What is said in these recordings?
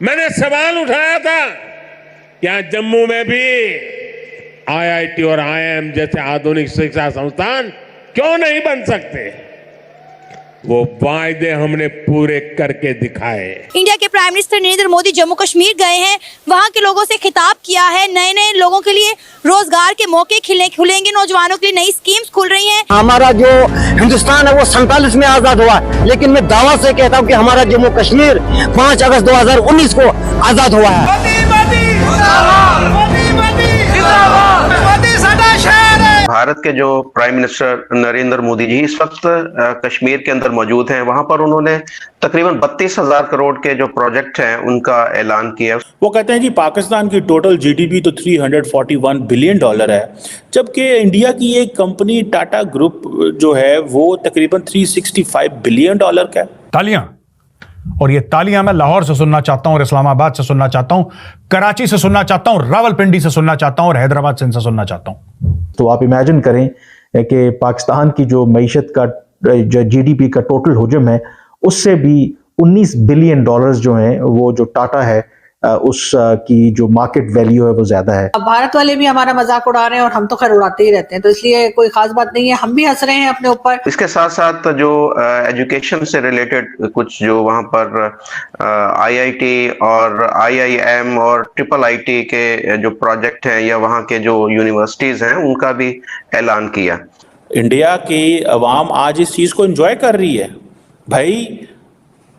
मैंने सवाल उठाया था क्या जम्मू में भी आईआईटी और आईआईएम जैसे आधुनिक शिक्षा संस्थान क्यों नहीं बन सकते। वो वायदे हमने पूरे करके दिखाए। इंडिया के प्राइम मिनिस्टर नरेंद्र मोदी जम्मू कश्मीर गए हैं, वहां के लोगों से खिताब किया है। नए नए लोगों के लिए रोजगार के मौके खुलेंगे, नौजवानों के लिए नई स्कीम्स खुल रही हैं। हमारा जो हिंदुस्तान है वो 47 में आजाद हुआ, लेकिन मैं दावा से कहता हूँ कि हमारा जम्मू कश्मीर 5 अगस्त 2019 को आजाद हुआ है। भारत के जो प्राइम मिनिस्टर नरेंद्र मोदी जी इस वक्त कश्मीर के अंदर मौजूद हैं। वहां पर उन्होंने तकरीबन 32,000 करोड़ के जो प्रोजेक्ट हैं उनका ऐलान किया। वो कहते हैं जी पाकिस्तान की टोटल जीडीपी तो $341 बिलियन है, जबकि इंडिया की एक कंपनी टाटा ग्रुप जो है वो तकरीबन $365 बिलियन का है। तालियां, और ये तालियां मैं लाहौर से सुनना चाहता हूं, और इस्लामाबाद से सुनना चाहता हूं, कराची से सुनना चाहता हूं, रावलपिंडी से सुनना चाहता हूं, और हैदराबाद से सुनना चाहता हूं। तो आप इमेजिन करें कि पाकिस्तान की जो मईशत का जो जीडीपी का टोटल हुजम है उससे भी $19 बिलियन जो हैं वो जो टाटा है उस की जो मार्केट वैल्यू है वो ज्यादा है। भारत वाले भी हमारा मजाक उड़ा रहे हैं और हम तो खैर उड़ाते ही रहते हैं, तो इसलिए कोई खास बात नहीं है, हम भी हंस रहे हैं अपने ऊपर। इसके साथ साथ जो एजुकेशन से रिलेटेड कुछ जो वहां पर आईआईटी और आईआईएम और ट्रिपल आईटी के जो प्रोजेक्ट हैं या वहां के जो यूनिवर्सिटीज हैं उनका भी ऐलान किया। इंडिया की अवाम आज इस चीज को एंजॉय कर रही है। भाई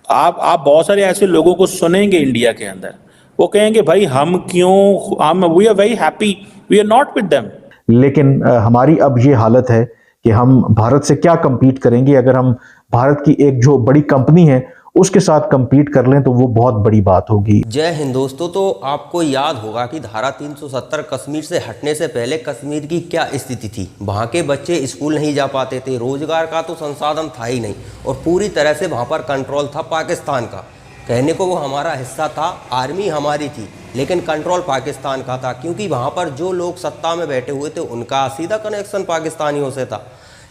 आप बहुत सारे ऐसे लोगों को सुनेंगे इंडिया के अंदर, वो कहेंगे भाई हम we are very happy, we are not with them. लेकिन हमारी अब ये हालत है कि हम भारत से क्या compete करेंगे। अगर हम भारत की एक जो बड़ी कंपनी है उसके साथ compete कर लें तो वो बहुत बड़ी बात होगी। जय हिंद दोस्तों। तो आपको याद होगा कि धारा 370 कश्मीर से हटने से पहले कश्मीर की क्या स्थिति थी। वहाँ के बच्चे स्कूल नहीं जा पाते थे, रोजगार का तो संसाधन था ही नहीं, और पूरी तरह से वहाँ पर कंट्रोल था पाकिस्तान का। कहने को वो हमारा हिस्सा था, आर्मी हमारी थी, लेकिन कंट्रोल पाकिस्तान का था, क्योंकि वहाँ पर जो लोग सत्ता में बैठे हुए थे उनका सीधा कनेक्शन पाकिस्तानियों से था।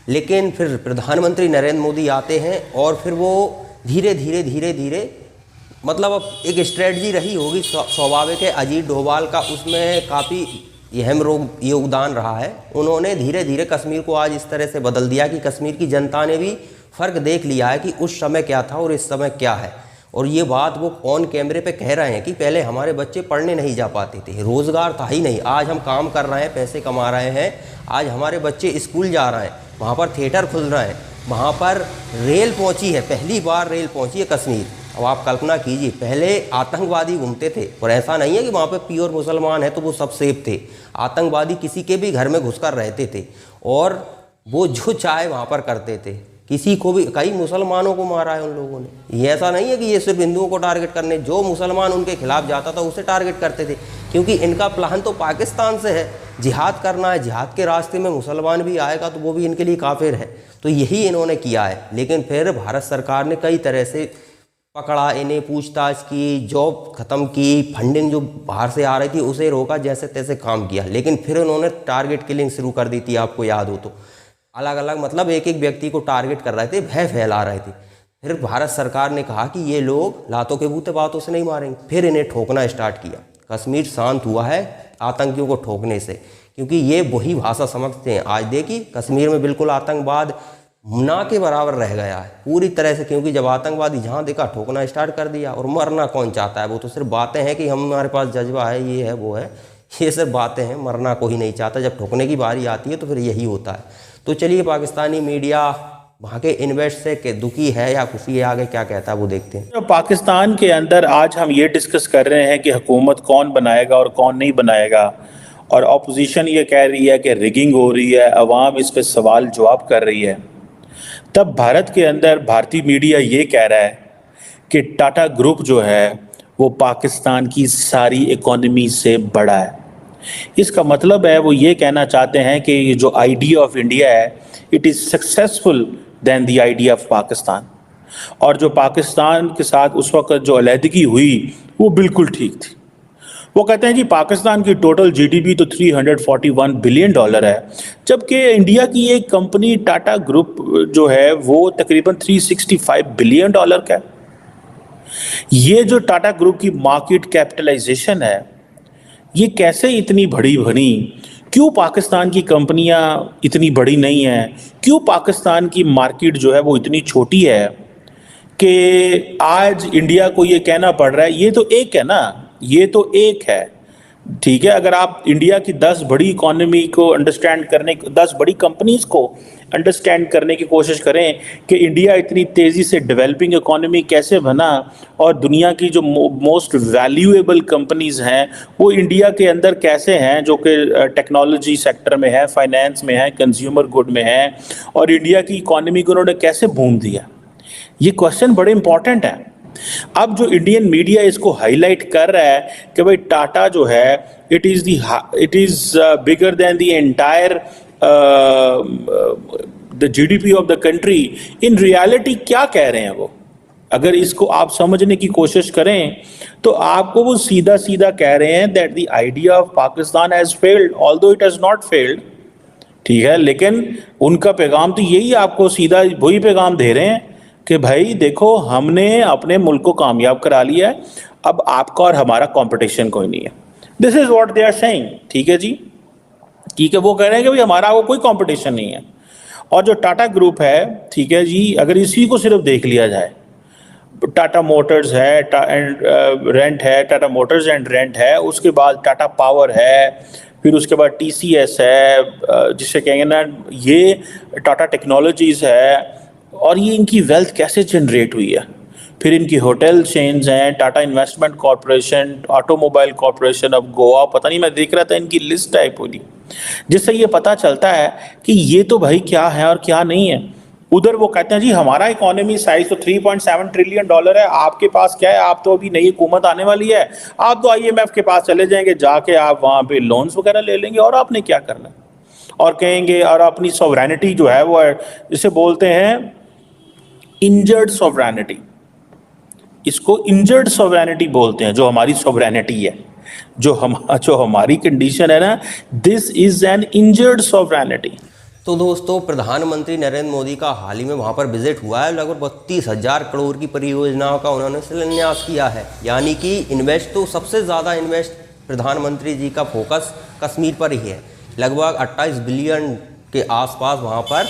लेकिन फिर प्रधानमंत्री नरेंद्र मोदी आते हैं और फिर वो धीरे धीरे मतलब अब एक स्ट्रेटजी रही होगी स्वाभाविक है, अजीत डोभाल का उसमें काफ़ी अहम योगदान रहा है। उन्होंने धीरे धीरे कश्मीर को आज इस तरह से बदल दिया कि कश्मीर की जनता ने भी फ़र्क देख लिया है कि उस समय क्या था और इस समय क्या है। और ये बात वो ऑन कैमरे पे कह रहे हैं कि पहले हमारे बच्चे पढ़ने नहीं जा पाते थे, रोज़गार था ही नहीं। आज हम काम कर रहे हैं, पैसे कमा रहे हैं, आज हमारे बच्चे स्कूल जा रहे हैं, वहाँ पर थिएटर खुल रहे हैं, वहाँ पर रेल पहुँची है, पहली बार रेल पहुँची है कश्मीर। अब आप कल्पना कीजिए, पहले आतंकवादी घूमते थे, और ऐसा नहीं है कि वहाँ पे प्योर मुसलमान है तो वो सब सेफ थे। आतंकवादी किसी के भी घर में घुसकर रहते थे और वो जो चाहे वहाँ पर करते थे। किसी को भी, कई मुसलमानों को मारा है उन लोगों ने। ये ऐसा नहीं है कि ये सिर्फ हिंदुओं को टारगेट करने, जो मुसलमान उनके खिलाफ जाता था उसे टारगेट करते थे, क्योंकि इनका प्लान तो पाकिस्तान से है, जिहाद करना है। जिहाद के रास्ते में मुसलमान भी आएगा तो वो भी इनके लिए काफिर है। तो यही इन्होंने किया है। लेकिन फिर भारत सरकार ने कई तरह से पकड़ा, इन्हें पूछताछ की, जॉब ख़त्म की, फंडिंग जो बाहर से आ रही थी उसे रोका, जैसे तैसे काम किया। लेकिन फिर उन्होंने टारगेट किलिंग शुरू कर दी थी, आपको याद हो तो। अलग अलग मतलब एक एक व्यक्ति को टारगेट कर रहे थे, भय फैला रहे थे। फिर भारत सरकार ने कहा कि ये लोग लातों के बूते बातों से नहीं मारेंगे। फिर इन्हें ठोकना स्टार्ट किया। कश्मीर शांत हुआ है आतंकियों को ठोकने से, क्योंकि ये वही भाषा समझते हैं। आज देखिए कश्मीर में बिल्कुल आतंकवाद ना के बराबर रह गया है पूरी तरह से, क्योंकि जब आतंकवादी जहाँ देखा ठोकना स्टार्ट कर दिया। और मरना कौन चाहता है, वो तो सिर्फ बातें हैं कि हमारे पास जज्बा है, ये है वो है, ये सिर्फ बातें हैं। मरना कोई नहीं चाहता। जब ठोकने की बारी आती है तो फिर यही होता है। तो चलिए पाकिस्तानी मीडिया वहाँ के इन्वेस्ट से दुखी है या खुशी है, आगे क्या कहता है वो देखते हैं। पाकिस्तान के अंदर आज हम ये डिस्कस कर रहे हैं कि हुकूमत कौन बनाएगा और कौन नहीं बनाएगा, और ऑपोजिशन ये कह रही है कि रिगिंग हो रही है, अवाम इस पर सवाल जवाब कर रही है। तब भारत के अंदर भारतीय मीडिया ये कह रहा है कि टाटा ग्रुप जो है वो पाकिस्तान की सारी इकोनॉमी से बड़ा है। इसका मतलब है वो ये कहना चाहते हैं कि ये जो आइडिया ऑफ इंडिया है it is successful then the idea of Pakistan. और जो पाकिस्तान के साथ उस वक्त जो अलहदगी हुई वो बिल्कुल ठीक थी। वो कहते हैं जी पाकिस्तान की टोटल जीडीपी तो $341 बिलियन है, जबकि इंडिया की एक कंपनी टाटा ग्रुप जो है वो तकरीबन $365 बिलियन का है। ये जो टाटा ग्रुप की मार्केट कैपिटलाइजेशन है, ये कैसे इतनी बड़ी बनी? क्यों पाकिस्तान की कंपनियां इतनी बड़ी नहीं हैं? क्यों पाकिस्तान की मार्केट जो है वो इतनी छोटी है कि आज इंडिया को ये कहना पड़ रहा है? ये तो एक है ना, ये तो एक है, ठीक है। अगर आप इंडिया की 10 बड़ी इकोनॉमी को अंडरस्टैंड करने, 10 बड़ी कंपनीज को अंडरस्टैंड करने की कोशिश करें कि इंडिया इतनी तेज़ी से डेवलपिंग इकोनॉमी कैसे बना और दुनिया की जो मोस्ट वैल्यूएबल कंपनीज हैं वो इंडिया के अंदर कैसे हैं, जो कि टेक्नोलॉजी सेक्टर में है, फाइनेंस में है, कंज्यूमर गुड में है, और इंडिया की इकोनॉमी को उन्होंने कैसे बूम दिया, ये क्वेश्चन बड़े इंपॉर्टेंट है। अब जो इंडियन मीडिया इसको हाईलाइट कर रहा है कि भाई टाटा जो है it is bigger than the entire the GDP of the country, in reality क्या कह रहे हैं वो? अगर इसको आप समझने की कोशिश करें तो आपको वो सीधा सीधा कह रहे हैं that the idea of Pakistan has failed although it has not failed, ठीक है, लेकिन उनका पैगाम तो यही, आपको सीधा वही पैगाम दे रहे हैं कि भाई देखो हमने अपने मुल्क को कामयाब करा लिया है, अब आपका और हमारा कंपटीशन कोई नहीं है। This is what they are saying, ठीक है जी, ठीक है। वो कह रहे हैं कि भाई हमारा वो कोई कंपटीशन नहीं है। और जो टाटा ग्रुप है, ठीक है जी, अगर इसी को सिर्फ देख लिया जाए, टाटा मोटर्स है रेंट है, टाटा मोटर्स एंड रेंट है, उसके बाद टाटा पावर है, फिर उसके बाद टीसीएस है, जिसे कहेंगे ना ये टाटा टेक्नोलॉजीज है, और ये इनकी वेल्थ कैसे जनरेट हुई है। फिर इनकी होटल चेन्स हैं, Tata investment corporation, automobile corporation of Goa, पता नहीं, मैं देख रहा था इनकी लिस्ट है पूरी, जिससे ये पता चलता है कि ये तो भाई क्या है और क्या नहीं है। उधर वो कहते हैं जी हमारा इकोनॉमी साइज तो $3.7 ट्रिलियन है, आपके पास क्या है, आप तो अभी नई हुकूमत आने वाली है, आप तो IMF के पास चले जाएंगे, जाके आप वहाँ पे लोन्स वगैरह ले लेंगे और आपने क्या करना, और कहेंगे और अपनी सॉवरेनिटी जो है वो जिसे बोलते हैं इंजर्ड सॉवरेनिटी, इसको इंजर्ड सॉवरेनिटी बोलते हैं, जो हमारी सॉवरेनिटी है, जो हमारी कंडीशन है ना, this is an injured sovereignty. तो दोस्तों, प्रधानमंत्री नरेंद्र मोदी का हाल ही में वहाँ पर विजिट हुआ है। लगभग 32,000 करोड़ की परियोजनाओं का उन्होंने शिलान्यास किया है, यानी कि इन्वेस्ट तो सबसे ज़्यादा इन्वेस्ट प्रधानमंत्री जी का फोकस कश्मीर पर ही है। लगभग 28 बिलियन के आसपास वहाँ पर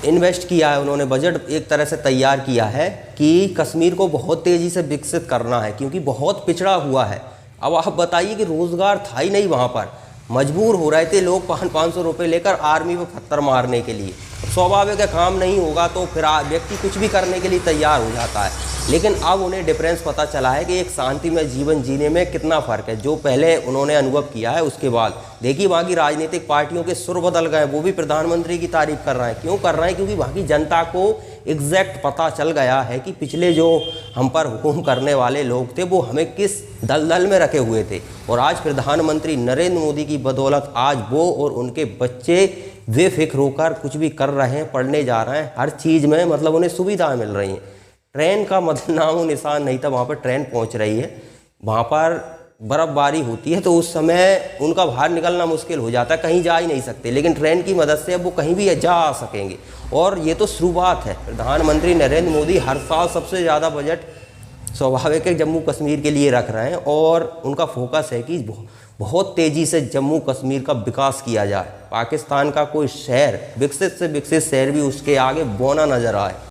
इन्वेस्ट किया है उन्होंने। बजट एक तरह से तैयार किया है कि कश्मीर को बहुत तेज़ी से विकसित करना है, क्योंकि बहुत पिछड़ा हुआ है। अब आप बताइए कि रोज़गार था ही नहीं वहाँ पर, मजबूर हो रहे थे लोग 500 रुपये लेकर आर्मी में पत्थर मारने के लिए। स्वाभाविक है, काम नहीं होगा तो फिर व्यक्ति कुछ भी करने के लिए तैयार हो जाता है। लेकिन अब उन्हें डिफरेंस पता चला है कि एक शांतिमय जीवन जीने में कितना फ़र्क है, जो पहले उन्होंने अनुभव किया है। उसके बाद देखिए वहाँ की राजनीतिक पार्टियों के सुर बदल गए, वो भी प्रधानमंत्री की तारीफ कर रहे हैं। क्यों कर रहे हैं? क्योंकि वहाँ की जनता को एग्जैक्ट पता चल गया है कि पिछले जो हम पर हुकूम करने वाले लोग थे वो हमें किस दलदल में रखे हुए थे, और आज प्रधानमंत्री नरेंद्र मोदी की बदौलत आज वो और उनके बच्चे बेफिक्र होकर कुछ भी कर रहे हैं, पढ़ने जा रहे हैं, हर चीज़ में मतलब उन्हें सुविधाएं मिल रही हैं। ट्रेन का नामो निशान नहीं था, वहाँ पर ट्रेन पहुँच रही है। वहाँ पर बर्फ़बारी होती है तो उस समय उनका बाहर निकलना मुश्किल हो जाता है, कहीं जा ही नहीं सकते, लेकिन ट्रेन की मदद से अब वो कहीं भी जा आ सकेंगे। और ये तो शुरुआत है। प्रधानमंत्री नरेंद्र मोदी हर साल सबसे ज़्यादा बजट स्वाभाविक है जम्मू कश्मीर के लिए रख रहे हैं, और उनका फोकस है कि बहुत तेज़ी से जम्मू कश्मीर का विकास किया जाए। पाकिस्तान का कोई शहर, विकसित से विकसित शहर भी उसके आगे बौना नजर आए।